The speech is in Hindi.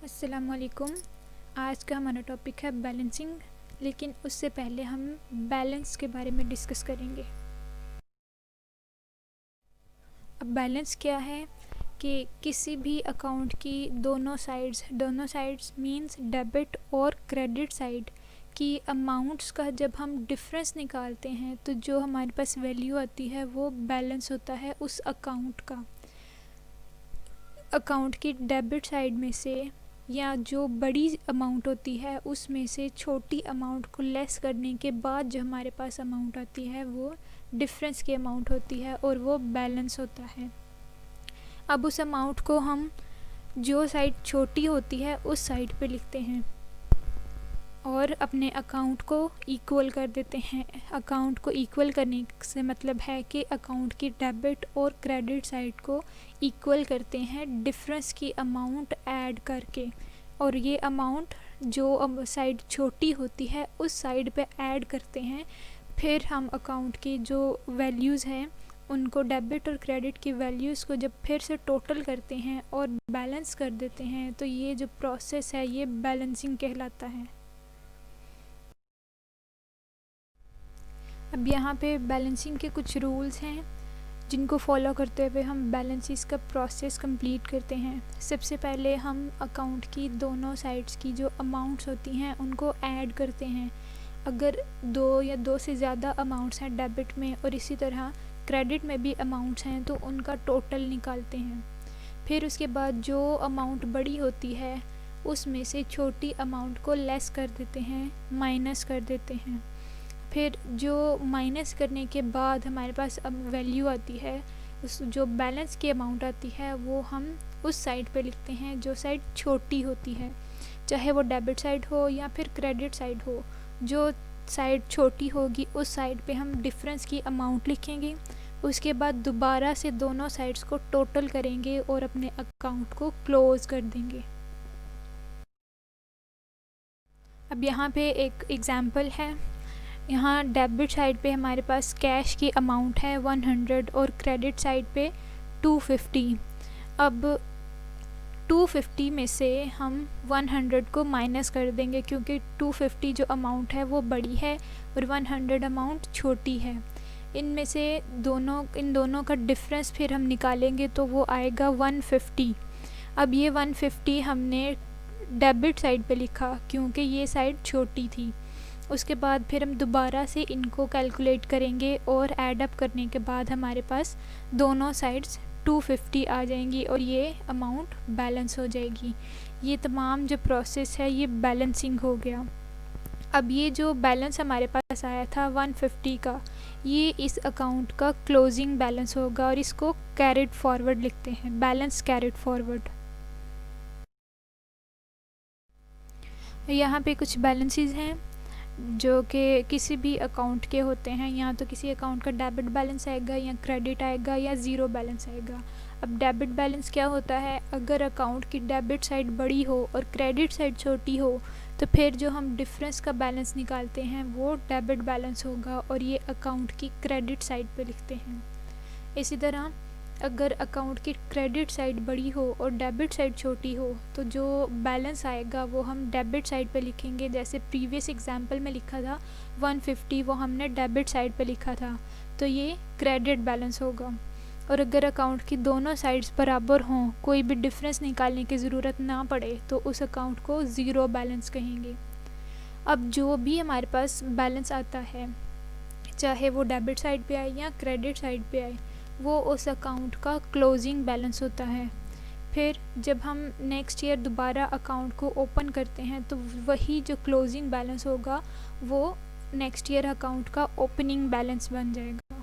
अस्सलामुअलैकुम। आज का हमारा टॉपिक है बैलेंसिंग, लेकिन उससे पहले हम बैलेंस के बारे में डिस्कस करेंगे। अब बैलेंस क्या है कि किसी भी अकाउंट की दोनों साइड्स मींस डेबिट और क्रेडिट साइड की अमाउंट्स का जब हम डिफरेंस निकालते हैं तो जो हमारे पास वैल्यू आती है वो बैलेंस होता है उस अकाउंट का। अकाउंट की डेबिट साइड में से या जो बड़ी अमाउंट होती है उसमें से छोटी अमाउंट को लेस करने के बाद जो हमारे पास अमाउंट आती है वो डिफरेंस की अमाउंट होती है और वो बैलेंस होता है। अब उस अमाउंट को हम जो साइड छोटी होती है उस साइड पे लिखते हैं और अपने अकाउंट को इक्वल कर देते हैं। अकाउंट को इक्वल करने से मतलब है कि अकाउंट की डेबिट और क्रेडिट साइड को इक्वल करते हैं डिफरेंस की अमाउंट ऐड करके, और ये अमाउंट जो साइड छोटी होती है उस साइड पे ऐड करते हैं। फिर हम अकाउंट की जो वैल्यूज़ हैं उनको, डेबिट और क्रेडिट की वैल्यूज़ को जब फिर से टोटल करते हैं और बैलेंस कर देते हैं तो ये जो प्रोसेस है ये बैलेंसिंग कहलाता है। अब यहाँ पे बैलेंसिंग के कुछ रूल्स हैं जिनको फॉलो करते हुए हम बैलेंसिस का प्रोसेस कंप्लीट करते हैं। सबसे पहले हम अकाउंट की दोनों साइड्स की जो अमाउंट्स होती हैं उनको ऐड करते हैं। अगर दो या दो से ज़्यादा अमाउंट्स हैं डेबिट में और इसी तरह क्रेडिट में भी अमाउंट्स हैं तो उनका टोटल निकालते हैं। फिर उसके बाद जो अमाउंट बड़ी होती है उसमें से छोटी अमाउंट को लेस कर देते हैं, माइनस कर देते हैं। फिर जो माइनस करने के बाद हमारे पास अब वैल्यू आती है, उस जो बैलेंस की अमाउंट आती है वो हम उस साइड पे लिखते हैं जो साइड छोटी होती है, चाहे वो डेबिट साइड हो या फिर क्रेडिट साइड हो। जो साइड छोटी होगी उस साइड पे हम डिफरेंस की अमाउंट लिखेंगे। उसके बाद दोबारा से दोनों साइड्स को टोटल करेंगे और अपने अकाउंट को क्लोज कर देंगे। अब यहाँ पे एक एग्ज़ाम्पल है। यहाँ डेबिट साइड पे हमारे पास कैश की अमाउंट है 100 और क्रेडिट साइड पे 250। अब 250 में से हम 100 को माइनस कर देंगे क्योंकि 250 जो अमाउंट है वो बड़ी है और 100 अमाउंट छोटी है। इनमें से इन दोनों का डिफरेंस फिर हम निकालेंगे तो वो आएगा 150। अब ये 150 हमने डेबिट साइड पे लिखा क्योंकि ये साइड छोटी थी। उसके बाद फिर हम दोबारा से इनको कैलकुलेट करेंगे और ऐड अप करने के बाद हमारे पास दोनों साइड्स 250 आ जाएंगी और ये अमाउंट बैलेंस हो जाएगी। ये तमाम जो प्रोसेस है ये बैलेंसिंग हो गया। अब ये जो बैलेंस हमारे पास आया था 150 का, ये इस अकाउंट का क्लोजिंग बैलेंस होगा और इसको कैरिड फॉरवर्ड लिखते हैं, बैलेंस कैरिड फॉरवर्ड। यहाँ पे कुछ बैलेंसेस हैं जो कि किसी भी अकाउंट के होते हैं। यहाँ तो किसी अकाउंट का डेबिट बैलेंस आएगा या क्रेडिट आएगा या ज़ीरो बैलेंस आएगा। अब डेबिट बैलेंस क्या होता है, अगर अकाउंट की डेबिट साइड बड़ी हो और क्रेडिट साइड छोटी हो तो फिर जो हम डिफरेंस का बैलेंस निकालते हैं वो डेबिट बैलेंस होगा और ये अकाउंट की क्रेडिट साइड पे लिखते हैं। इसी तरह अगर अकाउंट की क्रेडिट साइड बड़ी हो और डेबिट साइड छोटी हो तो जो बैलेंस आएगा वो हम डेबिट साइड पे लिखेंगे। जैसे प्रीवियस एग्जांपल में लिखा था 150, वो हमने डेबिट साइड पे लिखा था तो ये क्रेडिट बैलेंस होगा। और अगर अकाउंट की दोनों साइड्स बराबर हों, कोई भी डिफरेंस निकालने की ज़रूरत ना पड़े तो उस अकाउंट को ज़ीरो बैलेंस कहेंगे। अब जो भी हमारे पास बैलेंस आता है, चाहे वो डेबिट साइड पे आए या क्रेडिट साइड पे आए, वो उस अकाउंट का क्लोजिंग बैलेंस होता है। फिर जब हम नेक्स्ट ईयर दोबारा अकाउंट को ओपन करते हैं तो वही जो क्लोजिंग बैलेंस होगा वो नेक्स्ट ईयर अकाउंट का ओपनिंग बैलेंस बन जाएगा।